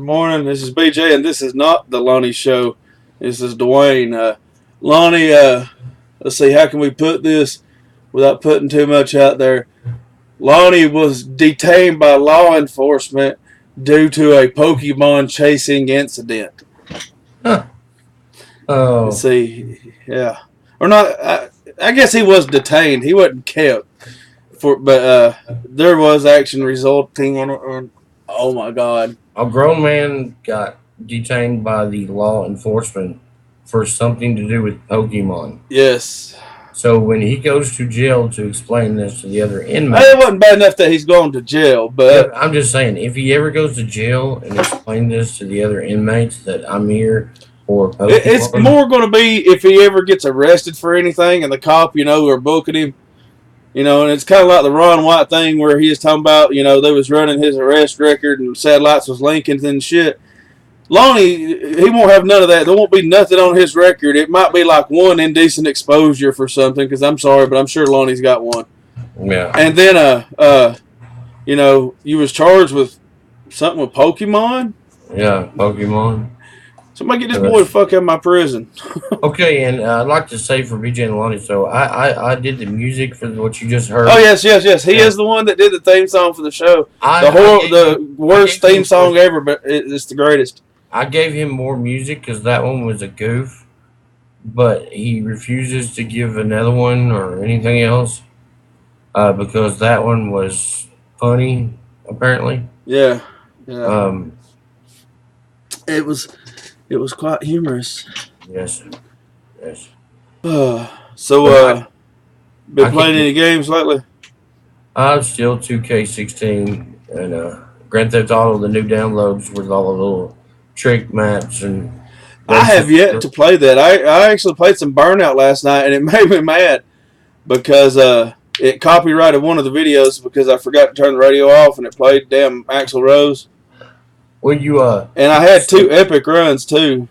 morning. This is BJ, and this is not the Lonnie Show. This is Dwayne. Lonnie, let's see, how can we put this without putting too much out there? Lonnie was detained by law enforcement due to a Pokemon chasing incident. Huh. Oh. Let's see, yeah. Or not, I guess he was detained. He wasn't kept. But there was action resulting on oh my God. A grown man got detained by the law enforcement for something to do with Pokemon. Yes. So when he goes to jail to explain this to the other inmates, it wasn't bad enough that he's going to jail, but I'm just saying, if he ever goes to jail and explain this to the other inmates that I'm here for Pokemon, it's more going to be if he ever gets arrested for anything and the cop, are booking him. And it's kind of like the Ron White thing where he was talking about, they was running his arrest record and satellites was linking and shit. Lonnie, he won't have none of that. There won't be nothing on his record. It might be like one indecent exposure for something, because I'm sorry, but I'm sure Lonnie's got one. Yeah. And then, you was charged with something with Pokemon? Yeah, Pokemon. Somebody get this boy the fuck out of my prison. Okay, and I'd like to say for BJ and Lonnie, so I did the music for what you just heard. Oh, yes. He is the one that did the theme song for the show. The worst theme song ever, but it's the greatest. I gave him more music because that one was a goof, but he refuses to give another one or anything else because that one was funny, apparently. Yeah. It was quite humorous. Yes. Been playing any games lately? I'm still 2K16 and Grand Theft Auto, the new downloads with all the little trick maps and. I have yet to play that. I actually played some Burnout last night, and it made me mad because it copyrighted one of the videos because I forgot to turn the radio off, and it played damn Axl Rose. Well, and I had 2 epic runs too.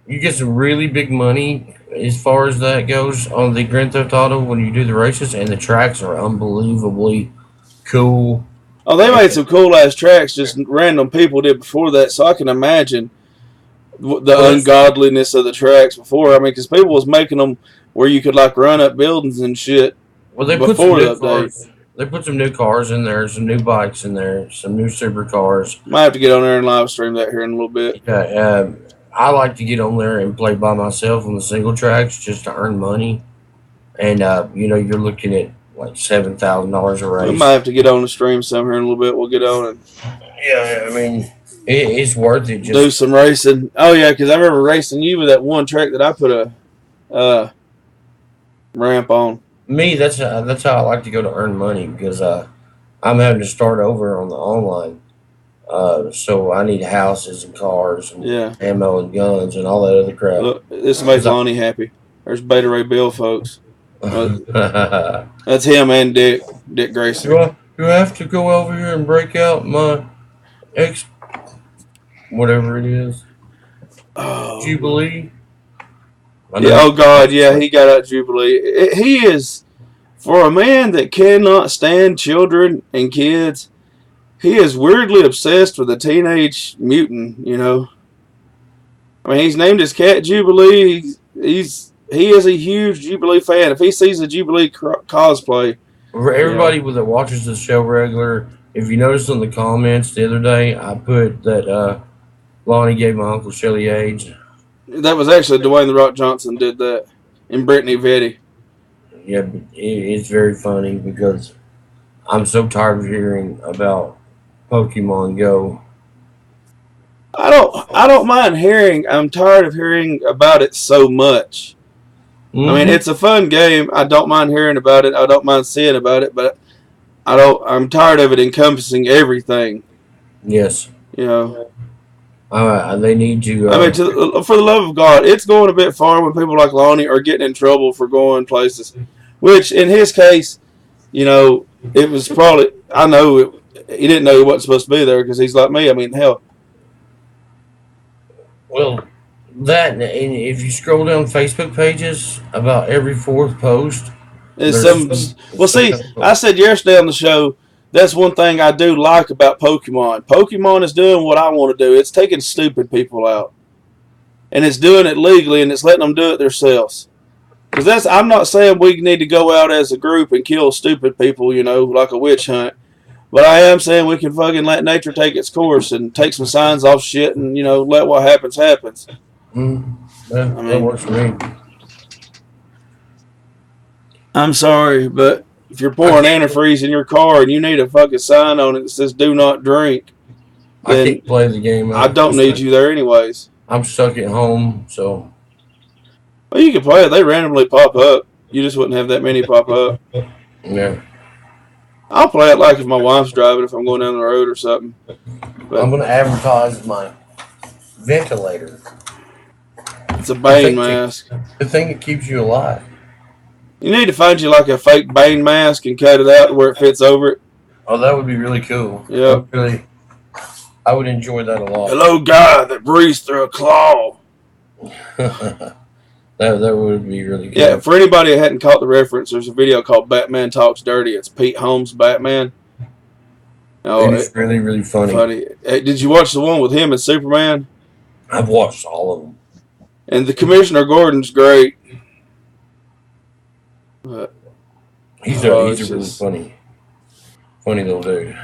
You get some really big money as far as that goes on the Grand Theft Auto when you do the races, and the tracks are unbelievably cool. Oh, they made some cool ass tracks. Just random people did before that, so I can imagine the ungodliness of the tracks before. I mean, because people was making them where you could like run up buildings and shit. Well, they put some new cars. They put some new cars in there, some new bikes in there, some new supercars. Might have to get on there and live stream that here in a little bit. Yeah, I like to get on there and play by myself on the single tracks just to earn money. And you're looking at like $7,000 a race. We might have to get on the stream some here in a little bit. We'll get on and I mean, it's worth it. Just do some racing. Oh yeah, because I remember racing you with that one track that I put a ramp on. Me, that's how I like to go to earn money because I'm having to start over on the online. So I need houses and cars and ammo and guns and all that other crap. Look, this makes Lonnie happy. There's Beta Ray Bill, folks. That's him and Dick Grayson. You have to go over here and break out my whatever it is. Jubilee. Yeah, oh God, yeah, he got out Jubilee. He is, for a man that cannot stand children and kids, he is weirdly obsessed with a teenage mutant, I mean, he's named his cat Jubilee. He is a huge Jubilee fan. If he sees a Jubilee cosplay. For everybody that watches the show regular, if you noticed in the comments the other day, I put that Lonnie gave my Uncle Shelly AIDS. That was actually Dwayne The Rock Johnson did that. And Brittany Vetty. Yeah, but it's very funny because I'm so tired of hearing about Pokemon Go. I don't mind hearing. I'm tired of hearing about it so much. Mm-hmm. I mean, it's a fun game. I don't mind hearing about it. I don't mind seeing about it, but I'm tired of it encompassing everything. Yes. They need to. I mean, for the love of God, it's going a bit far when people like Lonnie are getting in trouble for going places. Which, in his case, it was probably. I know he didn't know he wasn't supposed to be there because he's like me. I mean, hell. Well, that and if you scroll down Facebook pages, about every 4th post, I said yesterday on the show That's one thing I do like about Pokemon. Pokemon is doing what I want to do. It's taking stupid people out, and it's doing it legally, and it's letting them do it themselves. Because I'm not saying we need to go out as a group and kill stupid people, like a witch hunt. But I am saying we can fucking let nature take its course and take some signs off shit and, let what happens happens. That works for me. I'm sorry, but if you're pouring antifreeze in your car and you need a fucking sign on it that says do not drink, then I can't play the game. I don't need you there anyways. I'm stuck at home, so. Well, you can play it. They randomly pop up. You just wouldn't have that many pop up. Yeah. I'll play it like if my wife's driving, if I'm going down the road or something. But I'm going to advertise my ventilator. It's a Bane mask. The thing that keeps you alive. You need to find you like a fake Bane mask and cut it out to where it fits over it. Oh, that would be really cool. Yeah. I would enjoy that a lot. Hello, guy that breathes through a claw. That would be really good. Yeah, for anybody that hadn't caught the reference, there's a video called Batman Talks Dirty. It's Pete Holmes' Batman. Oh, it's really, really funny. Hey, did you watch the one with him and Superman? I've watched all of them. And the Commissioner Gordon's great. But, he's a really funny little dude.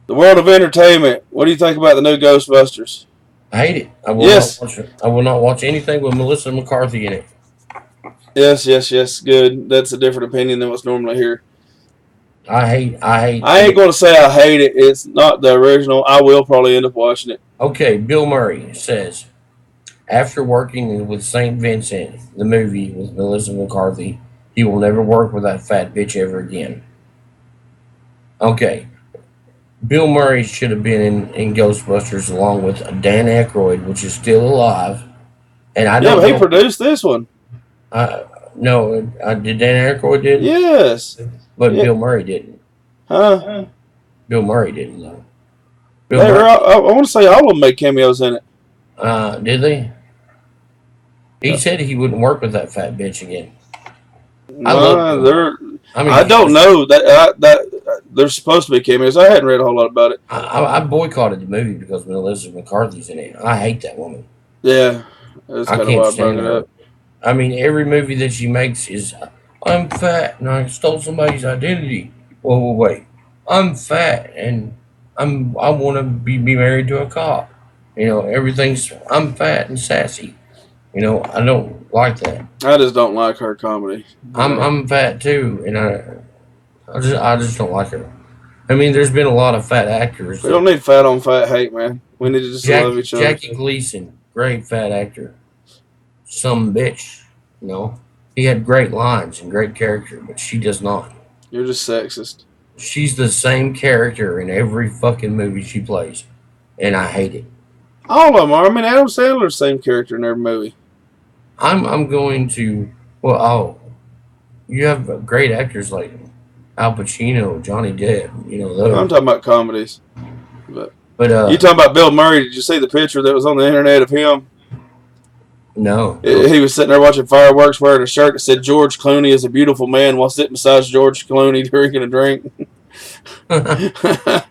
The world of entertainment. What do you think about the new Ghostbusters? I hate it. I will not watch anything with Melissa McCarthy in it. Yes. Good. That's a different opinion than what's normally here. I ain't going to say I hate it. It's not the original. I will probably end up watching it. Okay, Bill Murray says, after working with St. Vincent, the movie with Melissa McCarthy, he will never work with that fat bitch ever again. Okay. Bill Murray should have been in Ghostbusters along with Dan Aykroyd, which is still alive. And I don't know. He produced this one. No, did Dan Aykroyd did? Yes. But Bill Murray didn't. Huh? Bill Murray didn't, though. I want to say all of them made cameos in it. Did they? He said he wouldn't work with that fat bitch again. I don't know that there's supposed to be cameos. I hadn't read a whole lot about it. I boycotted the movie because Melissa McCarthy's in it. I hate that woman. Yeah, that's kind of why I brought it up. I mean, every movie that she makes is, I'm fat and I stole somebody's identity. Whoa, wait. I'm fat and I want to be married to a cop. Everything's, I'm fat and sassy. I don't like that. I just don't like her comedy. I'm fat too, and I just don't like her. I mean, there's been a lot of fat actors. We don't need fat on fat hate, man. We need to just love each other. Jackie Gleason, great fat actor. Some bitch, He had great lines and great character, but she does not. You're just sexist. She's the same character in every fucking movie she plays, and I hate it. All of them are. I mean, Adam Sandler's the same character in every movie. I'm going to. You have great actors like Al Pacino, Johnny Depp. Those. I'm talking about comedies. But you talking about Bill Murray? Did you see the picture that was on the internet of him? No. He was sitting there watching fireworks, wearing a shirt that said "George Clooney is a beautiful man," while sitting beside George Clooney drinking a drink. I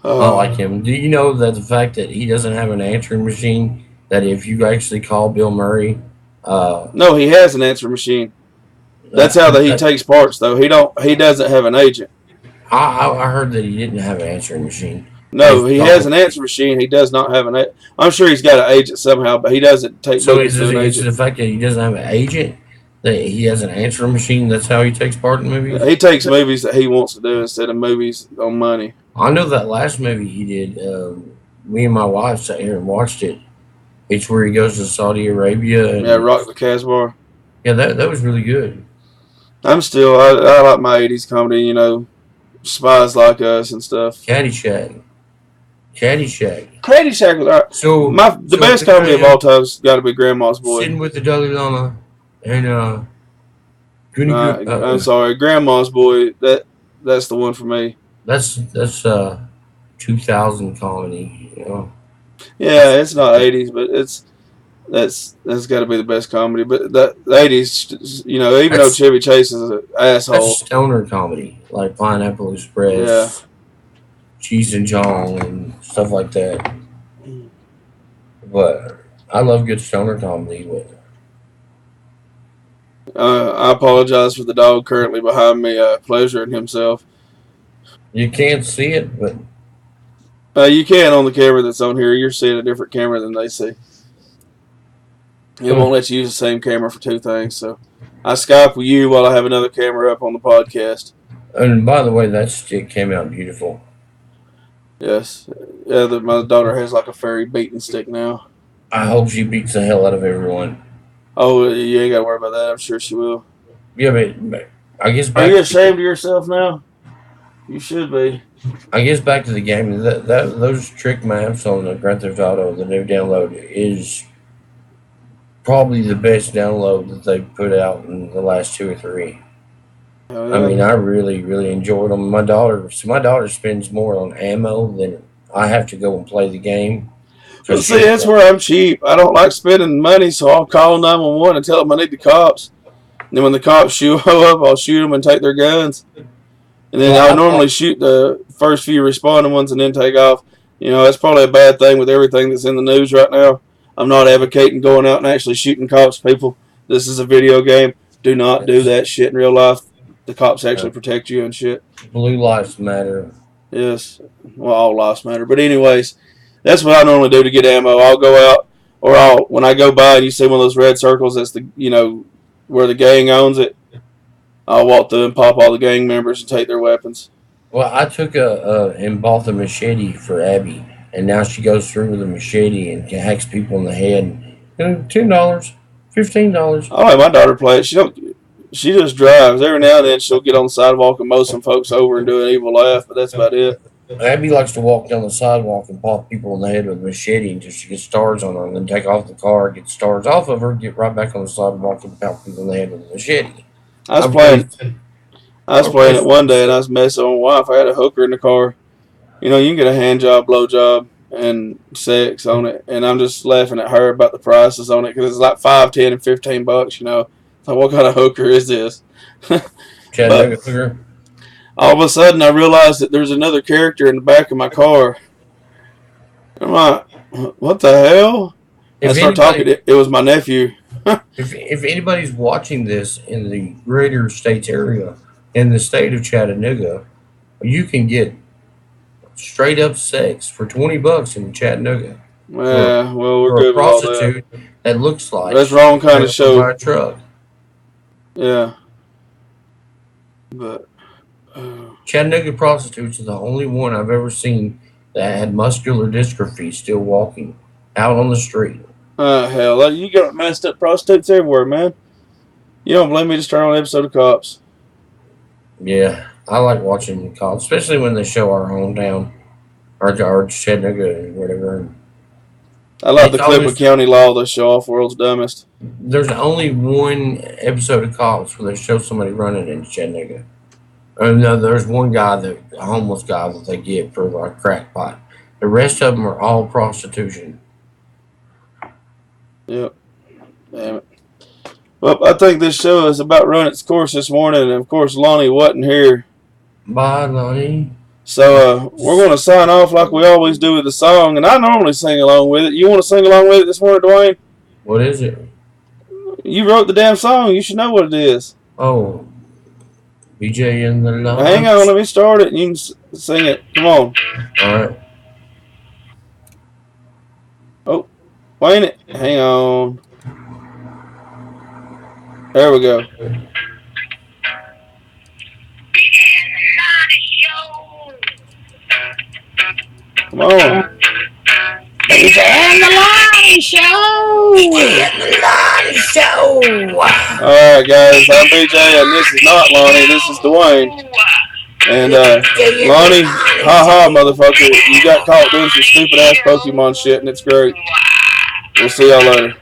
like him. Do you know that the fact that he doesn't have an answering machine? That if you actually call Bill Murray, no, he has an answering machine. That's how he takes parts, though. He doesn't have an agent. I heard that he didn't have an answering machine. No, he has an answering machine. He does not have an agent. I'm sure he's got an agent somehow, but he doesn't take movies to an agent. So the fact that he doesn't have an agent, that he has an answering machine, that's how he takes part in movies? He takes movies that he wants to do instead of movies on money. I know that last movie he did, me and my wife sat here and watched it. It's where he goes to Saudi Arabia. And, Rock the Casbah. Yeah, that was really good. I like my 80s comedy, Spies Like Us and stuff. Caddyshack was all right. So the best comedy of all time has got to be Grandma's Boy. Sitting with the Dalai Lama and I'm sorry, Grandma's Boy. That's the one for me. That's 2000 comedy, Yeah, it's not 80s, but That's got to be the best comedy. But the 80s, even though That's Chevy Chase is an that's asshole. stoner comedy, like Pineapple Yeah. Express, Cheese and John, and stuff like that. But I love good stoner comedy. But I apologize for the dog currently behind me, pleasuring himself. you can't see it, but You can on the camera that's on here. You're seeing a different camera than they see. It won't let you use the same camera for two things. So I Skype with you while I have another camera up on the podcast. and by the way, that stick came out beautiful. Yes. Yeah, my daughter has like a fairy beating stick now. I hope she beats the hell out of everyone. Oh, you ain't got to worry about that. I'm sure she will. Yeah, but I guess Are back. you ashamed of yourself now? You should be. I guess back to the game. That those trick maps on the Grand Theft Auto, the new download, is probably the best download that they've put out in the last 2 or 3. Oh, I yeah. mean, I really, really enjoyed them. My daughter spends more on ammo than I have to go and play the game. Well, see, that's where I'm cheap. I don't like spending money, so I'll call 911 and tell them I need the cops. And then when the cops show up, I'll shoot them and take their guns. And then I'll normally shoot the first few responding ones and then take off. That's probably a bad thing with everything that's in the news right now. I'm not advocating going out and actually shooting cops, people. This is a video game. Do not do that shit in real life. The cops actually protect you and shit. Blue lives matter. Yes. Well, all lives matter. But anyways, that's what I normally do to get ammo. I'll go out, or when I go by and you see one of those red circles, that's where the gang owns it. I'll walk through and pop all the gang members and take their weapons. Well, I took and bought the machete for Abby, and now she goes through with a machete and hacks people in the head. $10, $15. I let my daughter play it. She just drives. Every now and then she'll get on the sidewalk and mow some folks over and do an evil laugh, but that's about it. Abby likes to walk down the sidewalk and pop people in the head with a machete until she gets stars on her, and then take off the car, get stars off of her, get right back on the sidewalk and pop people in the head with a machete. I was playing it one day and I was messing with my wife. I had a hooker in the car. You can get a hand job, blow job, and sex on it. And I'm just laughing at her about the prices on it because it's like $5, $10, and $15. So what kind of hooker is this? Chattanooga hooker. All of a sudden, I realized that there's another character in the back of my car. I'm like, what the hell? I start talking. It was my nephew. If anybody's watching this in the greater states area, in the state of Chattanooga, you can get straight up sex for $20 in Chattanooga. Yeah, well, we're for good a prostitute that looks like that's wrong kind of show. By a truck. Yeah, but Chattanooga prostitutes are the only one I've ever seen that had muscular dystrophy still walking out on the street. Hell, you got messed up prostitutes everywhere, man. You don't blame me to start on an episode of Cops. Yeah, I like watching the Cops, especially when they show our hometown, our Chattanooga or whatever. I like the clip of County Law they show off World's Dumbest. There's only one episode of Cops where they show somebody running in Chattanooga. No, there's one guy, a homeless guy that they get for like crackpot. The rest of them are all prostitution. Yep. Damn it. Well, I think this show is about run its course this morning, and of course Lonnie wasn't here. Bye, Lonnie. So we're going to sign off like we always do with the song, and I normally sing along with it. You want to sing along with it this morning, Dwayne? What is it? You wrote the damn song. You should know what it is. Oh. BJ in the lunch. Hang on, let me start it, and you can sing it. Come on. All right. Oh, wait it. Hang on. There we go. Come on. BJ and the Lonnie Show. BJ and the Lonnie Show. All right, guys. I'm BJ, and this is not Lonnie. This is Dwayne. And Lonnie, ha, motherfucker, you got caught doing some stupid ass Pokemon shit, and it's great. We'll see y'all later.